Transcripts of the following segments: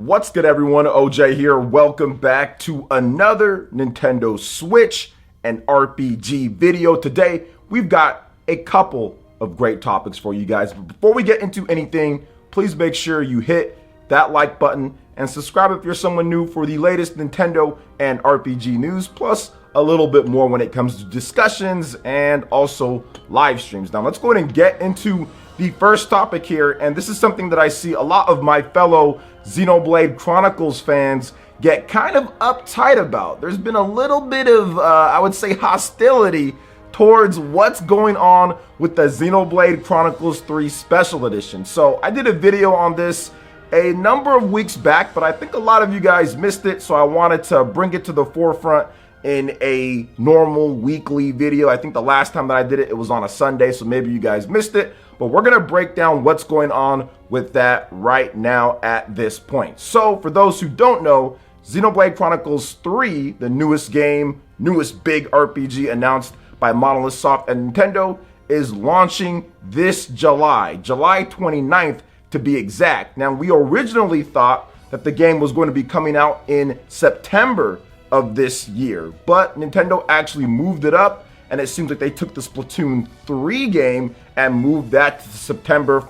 What's good, everyone? OJ here. Welcome back to another Nintendo Switch and RPG video. Today, we've got a couple of great topics for you guys. But before we get into anything, please make sure you hit that like button and subscribe if you're someone new for the latest Nintendo and RPG news, plus a little bit more when it comes to discussions and also live streams. Now, let's go ahead and get into the first topic here, and this is something that I see a lot of my fellow Xenoblade Chronicles fans get kind of uptight about. There's been a little bit of, I would say, hostility towards what's going on with the Xenoblade Chronicles 3 Special Edition. So I did a video on this a number of weeks back, but I think a lot of you guys missed it, so I wanted to bring it to the forefront in a normal weekly video. I think the last time that I did it, it was on a Sunday, so maybe you guys missed it, but we're gonna break down what's going on with that right now at this point. So for those who don't know, Xenoblade Chronicles 3, the newest game, newest big RPG announced by Monolith Soft and Nintendo, is launching this July 29th to be exact. Now, we originally thought that the game was going to be coming out in September of this year, but Nintendo actually moved it up, and it seems like they took the Splatoon 3 game and moved that to September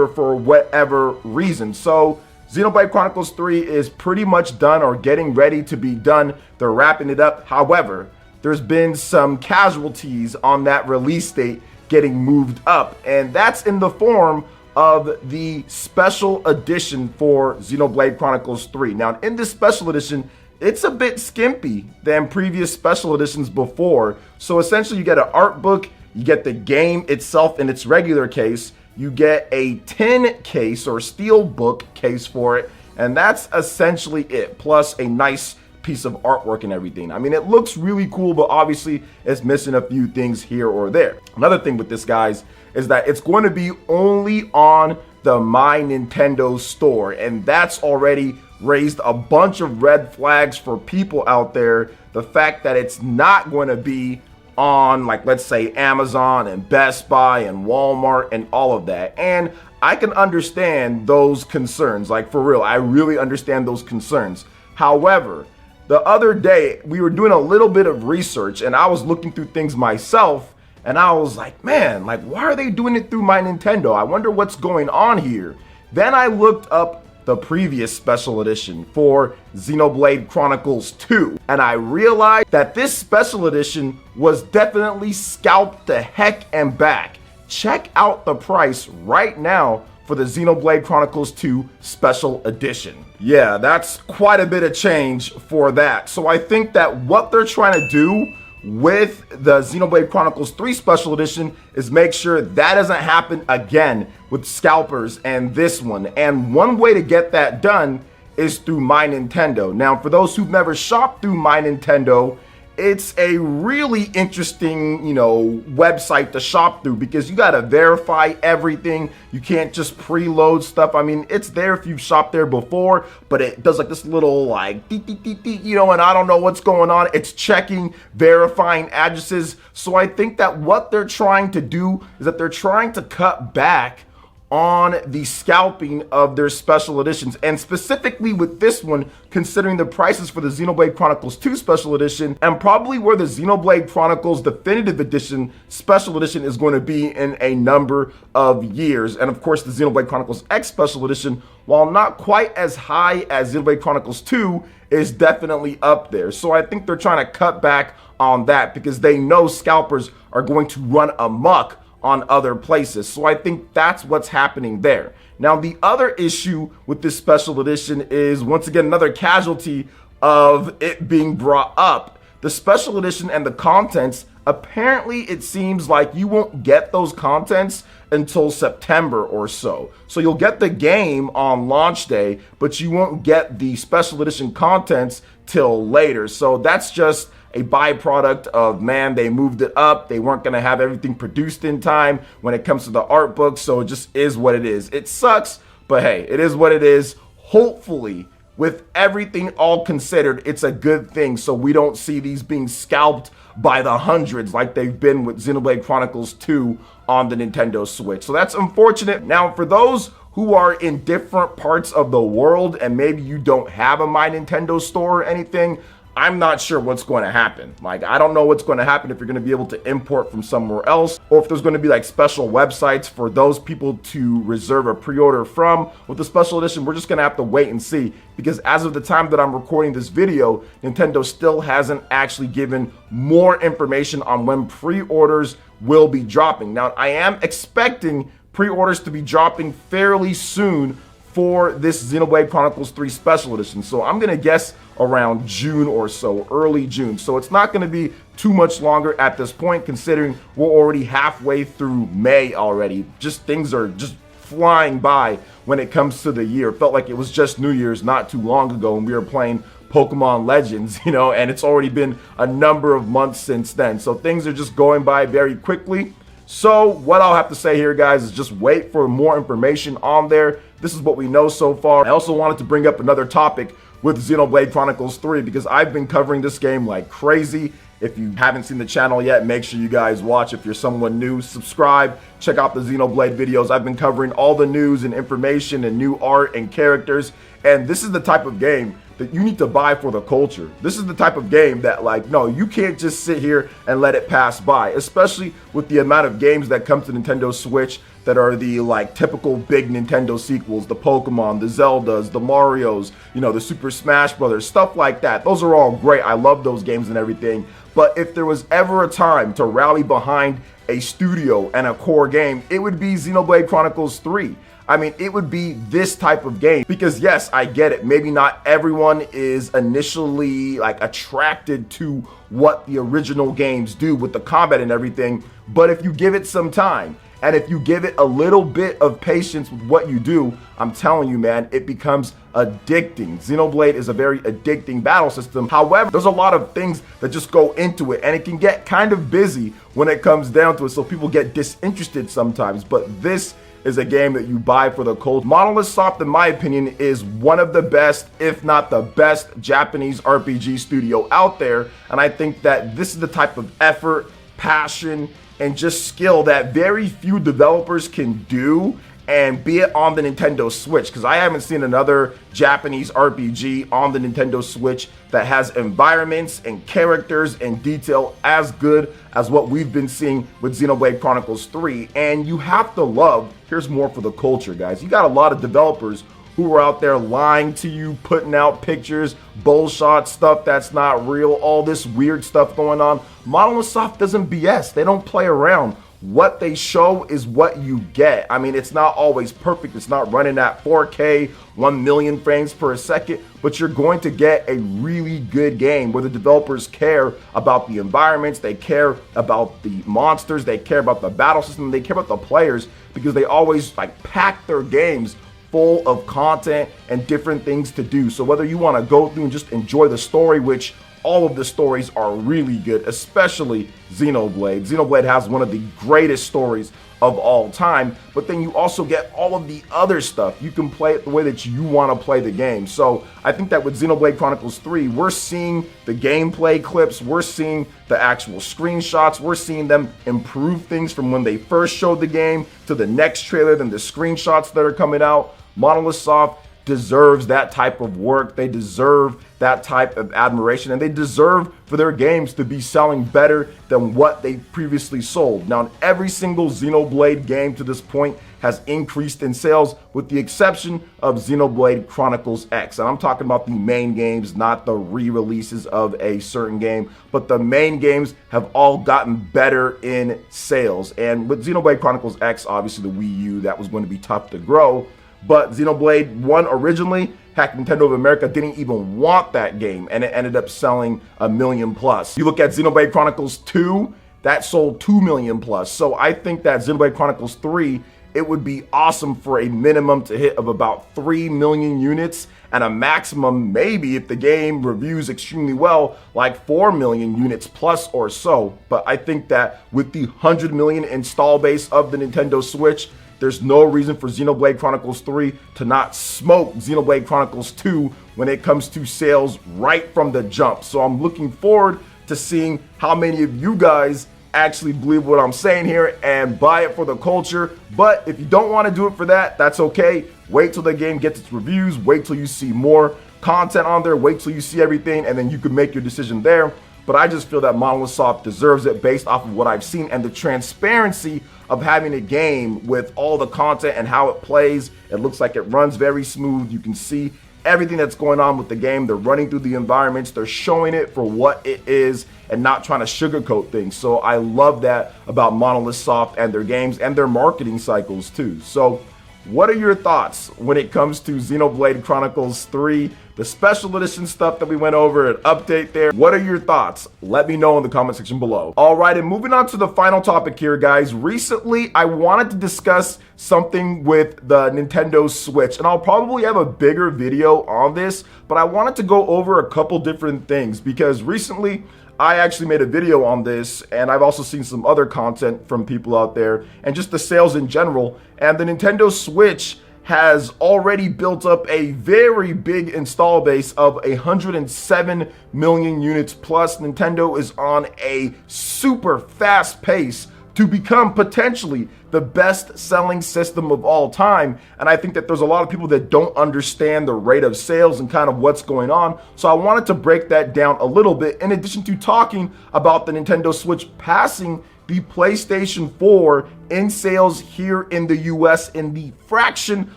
for whatever reason. So Xenoblade Chronicles 3 is pretty much done or getting ready to be done. They're wrapping it up. However, there's been some casualties on that release date getting moved up, and that's in the form of the special edition for Xenoblade Chronicles 3. Now, in this special edition, it's a bit skimpy than previous special editions before. So essentially, you get an art book, you get the game itself in its regular case, you get a tin case or steel book case for it, and that's essentially it, plus a nice piece of artwork and everything. I mean, it looks really cool, but obviously it's missing a few things here or there. Another thing with this, guys, is that it's going to be only on the My Nintendo store, and that's already raised a bunch of red flags for people out there. The fact that it's not going to be on, like, let's say Amazon and Best Buy and Walmart and all of that. And I can understand those concerns, like, for real, I really understand those concerns. However, the other day we were doing a little bit of research and I was looking through things myself, and I was like, man, like, why are they doing it through My Nintendo? I wonder what's going on here. Then I looked up the previous special edition for Xenoblade Chronicles 2, and I realized that this special edition was definitely scalped the heck and back. Check out the price right now for the Xenoblade Chronicles 2 Special Edition. Yeah, that's quite a bit of change for that. So I think that what they're trying to do with the Xenoblade Chronicles 3 Special Edition is make sure that doesn't happen again with scalpers and this one. And one way to get that done is through My Nintendo. Now, for those who've never shopped through My Nintendo, it's a really interesting, website to shop through because you got to verify everything. You can't just preload stuff. I mean, it's there if you've shopped there before, but it does like this little like, and I don't know what's going on. It's checking, verifying addresses. So I think that what they're trying to do is that they're trying to cut back on the scalping of their special editions, and specifically with this one, considering the prices for the Xenoblade Chronicles 2 Special Edition, and probably where the Xenoblade Chronicles Definitive Edition Special Edition is going to be in a number of years. And of course, the Xenoblade Chronicles X Special Edition, while not quite as high as Xenoblade Chronicles 2, is definitely up there. So I think they're trying to cut back on that because they know scalpers are going to run amok on other places. So I think that's what's happening there. Now, the other issue with this special edition is, once again, another casualty of it being brought up. The special edition and the contents, apparently it seems like you won't get those contents until September or so. So you'll get the game on launch day, but you won't get the special edition contents till later. So that's just a byproduct of, man, they moved it up. They weren't going to have everything produced in time when it comes to the art book. So it just is what it is. It sucks, but hey, it is what it is. Hopefully, with everything all considered, it's a good thing. So we don't see these being scalped by the hundreds like they've been with Xenoblade Chronicles 2 on the Nintendo Switch. So that's unfortunate. Now, for those who are in different parts of the world and maybe you don't have a My Nintendo store or anything, I'm not sure what's going to happen. Like, I don't know what's going to happen if you're going to be able to import from somewhere else, or if there's going to be like special websites for those people to reserve a pre-order from. With the special edition, we're just going to have to wait and see, because as of the time that I'm recording this video, Nintendo still hasn't actually given more information on when pre-orders will be dropping. Now, I am expecting pre-orders to be dropping fairly soon for this Xenoblade Chronicles 3 Special Edition. So I'm going to guess around June or so, early June. So it's not going to be too much longer at this point, considering we're already halfway through May already. Just things are just flying by when it comes to the year. It felt like it was just New Year's not too long ago and we were playing Pokemon Legends, you know, and it's already been a number of months since then. So things are just going by very quickly. So what I'll have to say here, guys, is just wait for more information on there. This is what we know so far. I also wanted to bring up another topic with Xenoblade Chronicles 3 because I've been covering this game like crazy. If you haven't seen the channel yet, make sure you guys watch. If you're someone new, subscribe, check out the Xenoblade videos. I've been covering all the news and information and new art and characters. And this is the type of game that you need to buy for the culture. This is the type of game that, like, no, you can't just sit here and let it pass by, especially with the amount of games that come to Nintendo Switch that are the like typical big Nintendo sequels, the Pokemon, the Zeldas, the Marios, you know, the Super Smash Brothers, stuff like that. Those are all great. I love those games and everything. But if there was ever a time to rally behind a studio and a core game, it would be Xenoblade Chronicles 3. I mean, it would be this type of game because, yes, I get it. Maybe not everyone is initially like attracted to what the original games do with the combat and everything. But if you give it some time and if you give it a little bit of patience with what you do, I'm telling you, man, it becomes addicting. Xenoblade is a very addicting battle system. However, there's a lot of things that just go into it and it can get kind of busy when it comes down to it. So people get disinterested sometimes, but this is a game that you buy for the culture. Monolith Soft, in my opinion, is one of the best, if not the best, Japanese RPG studio out there. And I think that this is the type of effort, passion, and just skill that very few developers can do, and be it on the Nintendo Switch, because I haven't seen another Japanese RPG on the Nintendo Switch that has environments and characters and detail as good as what we've been seeing with Xenoblade Chronicles 3. And you have to love, here's more for the culture, guys. You got a lot of developers who are out there lying to you, putting out pictures, bullshot stuff that's not real, all this weird stuff going on. Monolith Soft doesn't BS. They don't play around. What they show is what you get. I mean, it's not always perfect. It's not running at 4K, 1 million frames per second, but you're going to get a really good game where the developers care about the environments, they care about the monsters, they care about the battle system, they care about the players, because they always like pack their games full of content and different things to do. So whether you want to go through and just enjoy the story, which all of the stories are really good, especially Xenoblade. Xenoblade has one of the greatest stories of all time, but then you also get all of the other stuff. You can play it the way that you want to play the game. So I think that with Xenoblade Chronicles 3, we're seeing the gameplay clips, we're seeing the actual screenshots, we're seeing them improve things from when they first showed the game to the next trailer, then the screenshots that are coming out. Monolith Soft deserves that type of work. They deserve that type of admiration, and they deserve for their games to be selling better than what they previously sold. Now, every single Xenoblade game to this point has increased in sales, with the exception of Xenoblade Chronicles X. And I'm talking about the main games, not the re-releases of a certain game, but the main games have all gotten better in sales. And with Xenoblade Chronicles X, obviously the Wii U, that was going to be tough to grow. But Xenoblade 1 originally, heck, Nintendo of America didn't even want that game, and it ended up selling 1 million plus. You look at Xenoblade Chronicles 2, that sold 2 million plus. So I think that Xenoblade Chronicles 3, it would be awesome for a minimum to hit of about 3 million units, and a maximum, maybe if the game reviews extremely well, like 4 million units plus or so. But I think that with the 100 million install base of the Nintendo Switch, there's no reason for Xenoblade Chronicles 3 to not smoke Xenoblade Chronicles 2 when it comes to sales right from the jump. So I'm looking forward to seeing how many of you guys actually believe what I'm saying here and buy it for the culture. But if you don't want to do it for that, that's okay. Wait till the game gets its reviews, wait till you see more content on there, wait till you see everything, and then you can make your decision there. But I just feel that Monolith Soft deserves it based off of what I've seen and the transparency of having a game with all the content and how it plays. It looks like it runs very smooth. You can see everything that's going on with the game. They're running through the environments. They're showing it for what it is and not trying to sugarcoat things. So I love that about Monolith Soft and their games and their marketing cycles too. So what are your thoughts when it comes to Xenoblade Chronicles 3, the special edition stuff that we went over, an update there? What are your thoughts? Let me know in the comment section below. All right, and moving on to the final topic here, guys. Recently, I wanted to discuss something with the Nintendo Switch, and I'll probably have a bigger video on this, but I wanted to go over a couple different things because recently, I actually made a video on this, and I've also seen some other content from people out there and just the sales in general. And the Nintendo Switch has already built up a very big install base of 107 million units plus. Nintendo is on a super fast pace to become potentially the best selling system of all time. And I think that there's a lot of people that don't understand the rate of sales and kind of what's going on. So I wanted to break that down a little bit, in addition to talking about the Nintendo Switch passing the PlayStation 4 in sales here in the US in the fraction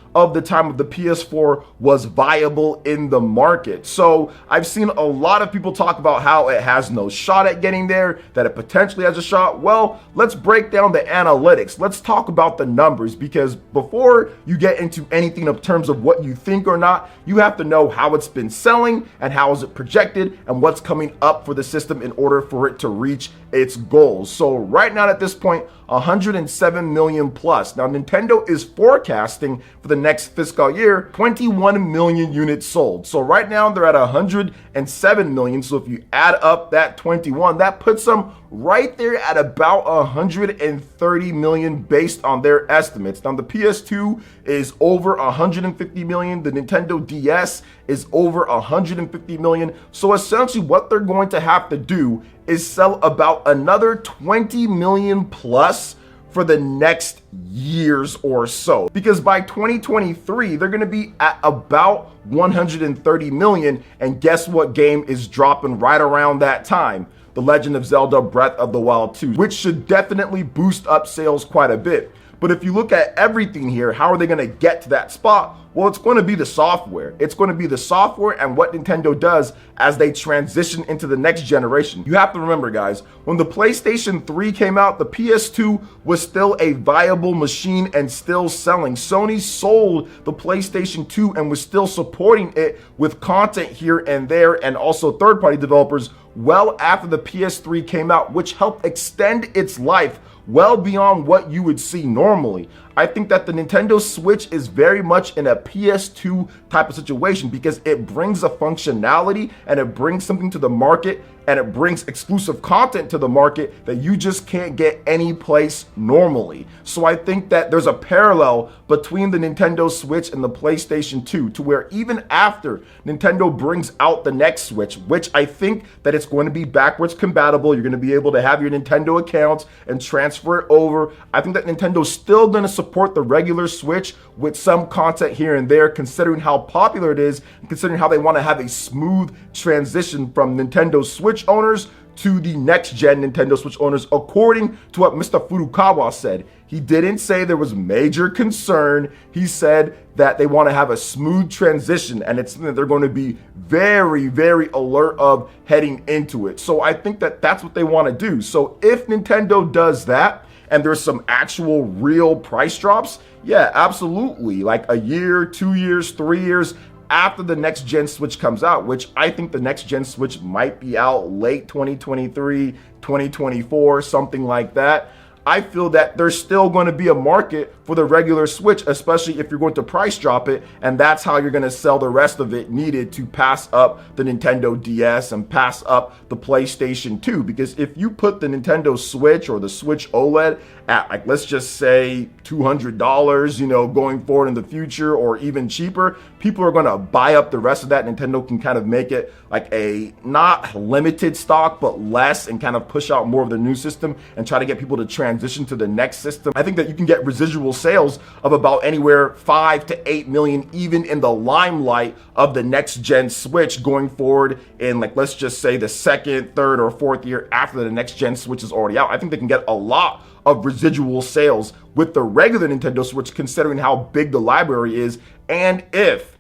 of the time of the PS4 was viable in the market. So I've seen a lot of people talk about how it has no shot at getting there, that it potentially has a shot. Well, let's break down the analytics. Let's talk about the numbers, because before you get into anything in terms of what you think or not, you have to know how it's been selling and how is it projected and what's coming up for the system in order for it to reach its goals. So right now at this point, 107 million plus. Now Nintendo is forecasting for the next fiscal year 21 million units sold. So right now they're at 107 million. So if you add up that 21, that puts them right there at about 130 million based on their estimates. Now the PS2 is over 150 million. The Nintendo DS is over 150 million. So essentially what they're going to have to do is sell about another 20 million plus for the next years or so, because by 2023 they're going to be at about 130 million. And guess what game is dropping right around that time? The Legend of Zelda Breath of the Wild 2, which should definitely boost up sales quite a bit. But if you look at everything here, how are they going to get to that spot? Well, it's going to be the software. It's going to be the software and what Nintendo does as they transition into the next generation. You have to remember, guys, when the PlayStation 3 came out, the PS2 was still a viable machine and still selling. Sony sold the PlayStation 2 and was still supporting it with content here and there, and also third-party developers well after the PS3 came out, which helped extend its life well beyond what you would see normally. I think that the Nintendo Switch is very much in a PS2 type of situation because it brings a functionality and it brings something to the market, and it brings exclusive content to the market that you just can't get any place normally. So I think that there's a parallel between the Nintendo Switch and the PlayStation 2, to where even after Nintendo brings out the next Switch, which I think that it's going to be backwards compatible, you're going to be able to have your Nintendo account and transfer it over. I think that Nintendo's still going to support the regular Switch with some content here and there, considering how popular it is and considering how they want to have a smooth transition from Nintendo Switch owners to the next gen Nintendo Switch owners, according to what Mr. Furukawa said. He didn't say there was major concern. He said that they want to have a smooth transition, and it's something that they're going to be very, very alert of heading into it. So I think that that's what they want to do. So if Nintendo does that, and there's some actual real price drops, yeah, absolutely. Like a year, 2 years, 3 years after the next gen Switch comes out, which I think the next gen Switch might be out late 2023, 2024, something like that. I feel that there's still going to be a market for the regular Switch, especially if you're going to price drop it, and that's how you're going to sell the rest of it needed to pass up the Nintendo DS and pass up the PlayStation 2. Because if you put the Nintendo Switch or the Switch OLED at, like, let's just say $200, you know, going forward in the future, or even cheaper, people are going to buy up the rest of that. Nintendo can kind of make it like a not limited stock, but less, and kind of push out more of the new system and try to get people to transition to the next system. I think that you can get residual sales of about anywhere 5 to 8 million, even in the limelight of the next gen Switch going forward in, like, let's just say the second, third, or fourth year after the next gen Switch is already out. I think they can get a lot of residual sales with the regular Nintendo Switch, considering how big the library is, and if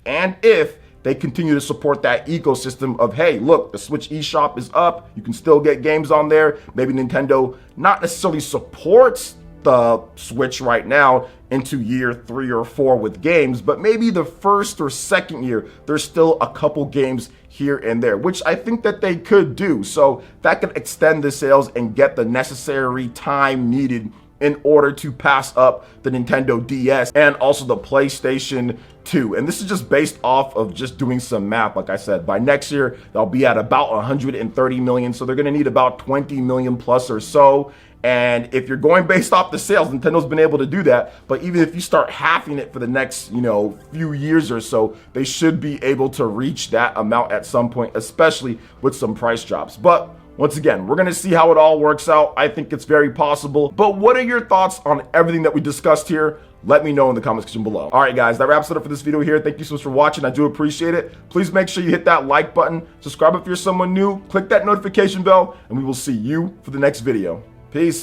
they continue to support that ecosystem of, hey, look, the Switch eShop is up, you can still get games on there. Maybe Nintendo not necessarily supports the Switch right now into year 3 or 4 with games, but maybe the first or second year, there's still a couple games here and there, which I think that they could do. So that could extend the sales and get the necessary time needed in order to pass up the Nintendo DS and also the PlayStation 2. And this is just based off of just doing some math. Like I said, by next year, they'll be at about 130 million. So they're going to need about 20 million plus or so. And if you're going based off the sales, Nintendo's been able to do that. But even if you start halving it for the next, you know, few years or so, they should be able to reach that amount at some point, especially with some price drops. But once again, we're going to see how it all works out. I think it's very possible. But what are your thoughts on everything that we discussed here? Let me know in the comment section below. All right, guys, that wraps it up for this video here. Thank you so much for watching. I do appreciate it. Please make sure you hit that like button. Subscribe if you're someone new. Click that notification bell, and we will see you for the next video. Peace.